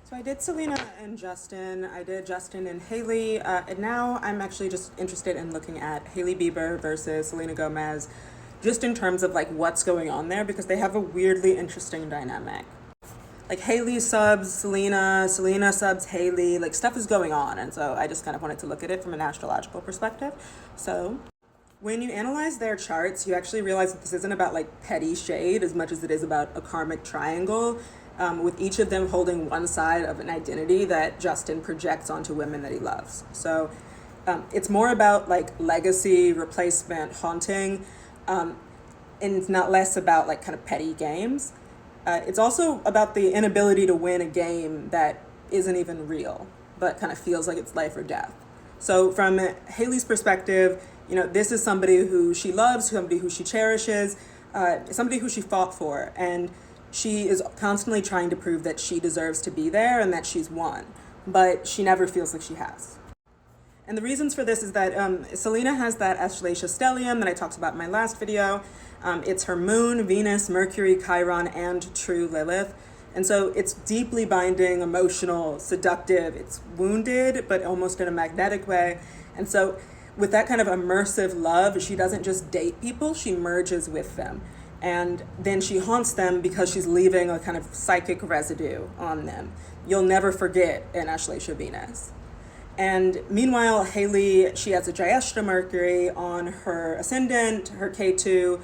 So I did Selena and Justin. I did Justin and Hailey. And now I'm actually just interested in looking at Hailey Bieber versus Selena Gomez, just in terms of like what's going on there, because they have a weirdly interesting dynamic. Like Hailey subs Selena, Selena subs Hailey, like stuff is going on. And so I just kind of wanted to look at it from an astrological perspective. So when you analyze their charts, you actually realize that this isn't about like petty shade as much as it is about a karmic triangle, with each of them holding one side of an identity that Justin projects onto women that he loves. So it's more about like legacy, replacement, haunting, and it's not less about like kind of petty games. It's also about the inability to win a game that isn't even real, but kind of feels like it's life or death. So from Hailey's perspective, this is somebody who she loves, somebody who she cherishes, somebody who she fought for, and she is constantly trying to prove that she deserves to be there and that she's won, but she never feels like she has. And the reasons for this is that Selena has that astrologia stellium that I talked about in my last video. It's her moon, Venus, Mercury, Chiron, and true Lilith. And so it's deeply binding, emotional, seductive. It's wounded, but almost in a magnetic way. And so with that kind of immersive love, she doesn't just date people, she merges with them. And then she haunts them because she's leaving a kind of psychic residue on them. You'll never forget an astrologia Venus. And meanwhile, Hailey, she has a Jyeshta Mercury on her ascendant, her K2,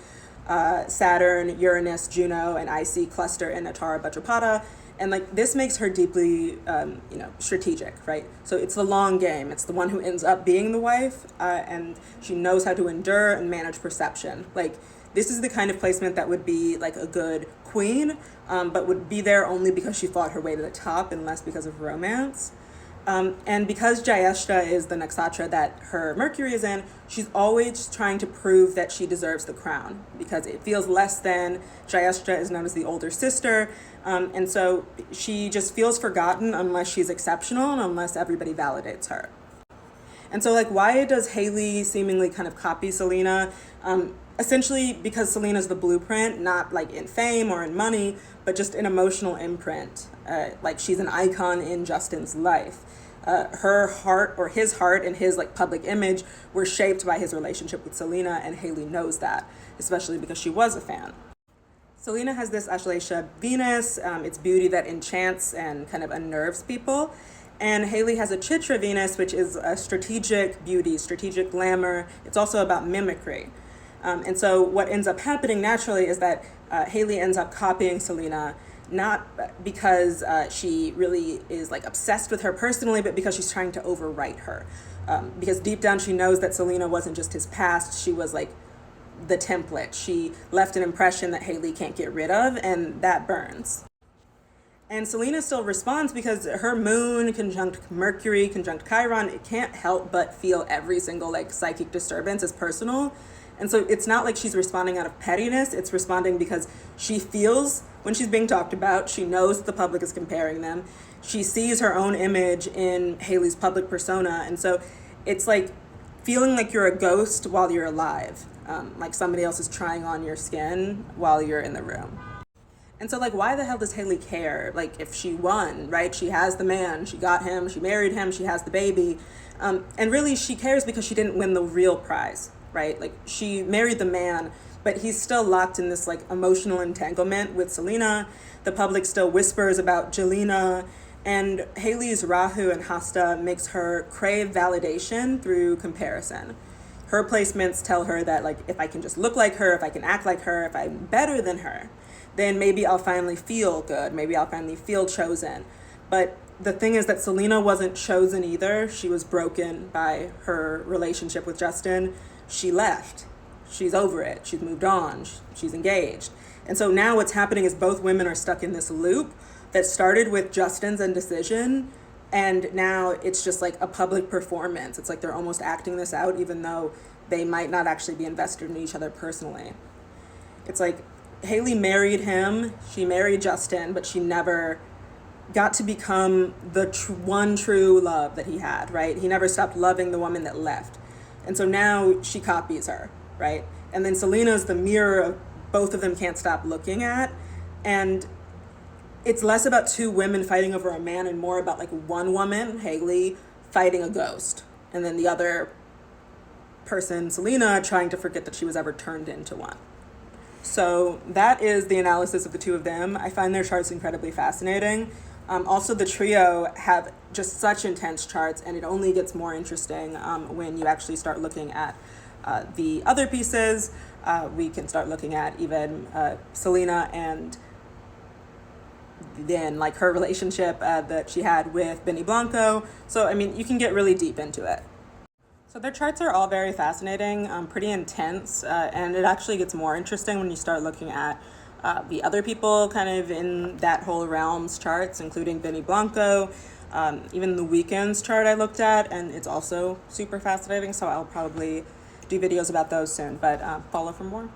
Saturn, Uranus, Juno, and IC cluster in Natara Bhadrapada. And like this makes her deeply, strategic, right? So it's the long game. It's the one who ends up being the wife, and she knows how to endure and manage perception. Like this is the kind of placement that would be like a good queen, but would be there only because she fought her way to the top and less because of romance. And because Jyeshta is the nakshatra that her Mercury is in, she's always trying to prove that she deserves the crown because it feels less than. Jyeshta is known as the older sister. And so she just feels forgotten unless she's exceptional and unless everybody validates her. And so like, why does Hailey seemingly kind of copy Selena? Essentially because Selena's the blueprint, not like in fame or in money, but just an emotional imprint. Like she's an icon in Justin's life. Her heart or his heart and his like public image were shaped by his relationship with Selena, and Hailey knows that, especially because she was a fan. Selena has this astrologia Venus, it's beauty that enchants and kind of unnerves people. And Hailey has a Chitra Venus, which is a strategic beauty, strategic glamour. It's also about mimicry. And so what ends up happening naturally is that Hailey ends up copying Selena, not because she really is like obsessed with her personally, but because she's trying to overwrite her. Because deep down she knows that Selena wasn't just his past, she was like the template. She left an impression that Hailey can't get rid of, and that burns. And Selena still responds because her moon conjunct Mercury, conjunct Chiron, it can't help but feel every single like psychic disturbance as personal. And so it's not like she's responding out of pettiness, it's responding because she feels when she's being talked about, she knows the public is comparing them. She sees her own image in Hailey's public persona. And so it's like feeling like you're a ghost while you're alive, like somebody else is trying on your skin while you're in the room. And so like, why the hell does Hailey care? Like if she won, right? She has the man, she got him, she married him, she has the baby. And really she cares because she didn't win the real prize. Right? Like she married the man, but he's still locked in this like emotional entanglement with Selena. The public still whispers about Jelena, and Hailey's Rahu and Hasta makes her crave validation through comparison. Her placements tell her that like, if I can just look like her, if I can act like her, if I'm better than her, then maybe I'll finally feel good. Maybe I'll finally feel chosen. But the thing is that Selena wasn't chosen either. She was broken by her relationship with Justin. She left. She's over it. She's moved on. She's engaged. And so now what's happening is both women are stuck in this loop that started with Justin's indecision, and now it's just like a public performance. It's like they're almost acting this out even though they might not actually be invested in each other personally. It's like Hailey married him, she married Justin, but she never got to become the one true love that he had, right? He never stopped loving the woman that left. And so now she copies her, right? And then Selena's the mirror of both of them can't stop looking at. And it's less about two women fighting over a man and more about like one woman, Hailey, fighting a ghost, and then the other person, Selena, trying to forget that she was ever turned into one. So that is the analysis of the two of them. I find their charts incredibly fascinating. Also, the trio have just such intense charts, and it only gets more interesting when you actually start looking at the other pieces. We can start looking at even Selena and then like her relationship that she had with Benny Blanco. So, I mean, you can get really deep into it. So their charts are all very fascinating, pretty intense, and it actually gets more interesting when you start looking at the other people kind of in that whole realm's charts, including Benny Blanco, even the Weeknd's chart I looked at, and it's also super fascinating, so I'll probably do videos about those soon, but follow for more.